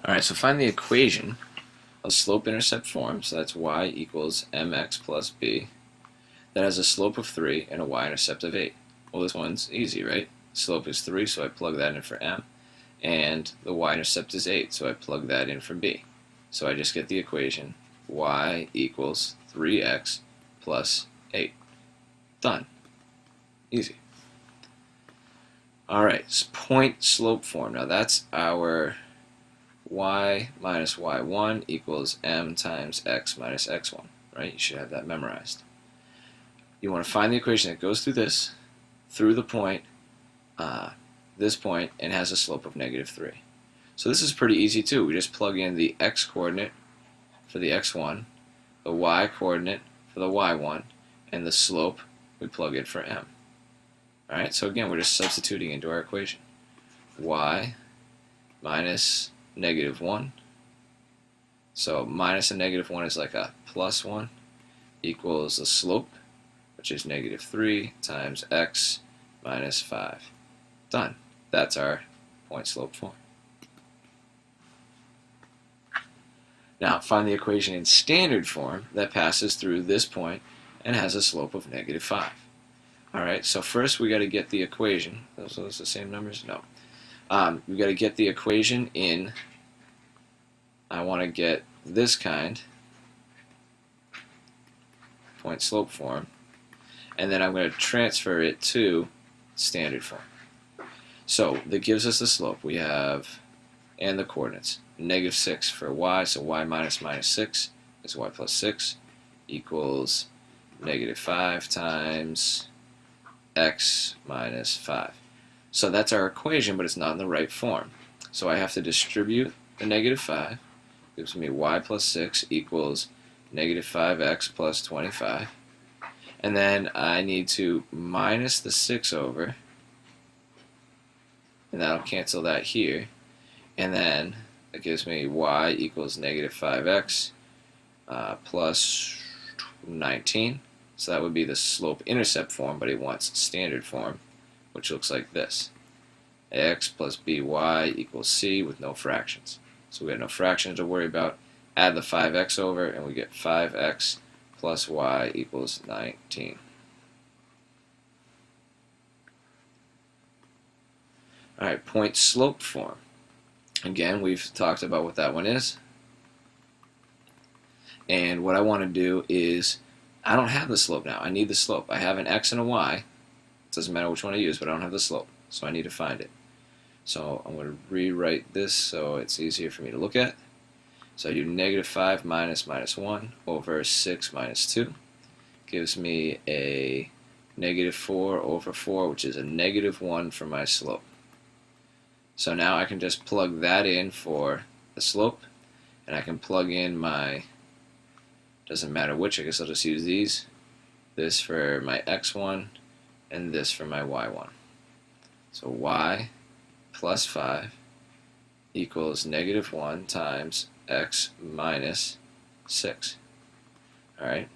Alright, so find the equation of slope-intercept form, so that's y equals mx plus b, that has a slope of 3 and a y-intercept of 8. Well, this one's easy, right? Slope is 3, so I plug that in for m, and the y-intercept is 8, so I plug that in for b. So I just get the equation y equals 3x plus 8. Done. Easy. Alright, point slope form. Now that's our y minus y1 equals m times x minus x1, right? You should have that memorized. You want to find the equation that goes through the point, this point, and has a slope of negative 3. So this is pretty easy too. We just plug in the x coordinate for the x1, the y coordinate for the y1, and the slope we plug in for m. Alright, so again, we're just substituting into our equation. Y minus negative 1. So minus a negative 1 is like a plus 1 equals the slope, which is negative 3 times x minus 5. Done. That's our point slope form. Now find the equation in standard form that passes through this point and has a slope of negative 5. Alright, so first we got to get the equation. Those the same numbers? No. We've got to get the equation in, I want to get this kind, point slope form, and then I'm going to transfer it to standard form. So that gives us the slope. We have, and the coordinates, negative 6 for y, so y minus minus 6 is y plus 6 equals negative 5 times x minus 5. So that's our equation, but it's not in the right form. So I have to distribute the negative 5. Gives me y plus 6 equals negative 5x plus 25. And then I need to minus the 6 over, and that'll cancel that here. And then it gives me y equals negative 5x plus 19. So that would be the slope-intercept form, but it wants standard form, which looks like this. X plus by equals c with no fractions. So we have no fractions to worry about. Add the 5x over, and we get 5x plus y equals 19. Alright, point slope form. Again, we've talked about what that one is. And what I want to do is, I don't have the slope now. I need the slope. I have an x and a y. It doesn't matter which one I use, but I don't have the slope. So I need to find it. So I'm going to rewrite this so it's easier for me to look at. So I do negative 5 minus minus 1 over 6 minus 2. Gives me a negative 4 over 4, which is a negative 1 for my slope. So now I can just plug that in for the slope, and I can plug in my, doesn't matter which, I guess I'll just use these. This for my x1, and this for my y1. So y plus 5 equals negative 1 times x minus 6. Alright?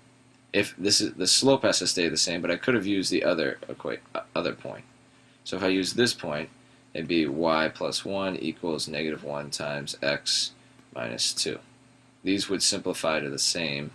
If this is, the slope has to stay the same, but I could have used the other point. So if I use this point, it'd be y plus 1 equals negative 1 times x minus 2. These would simplify to the same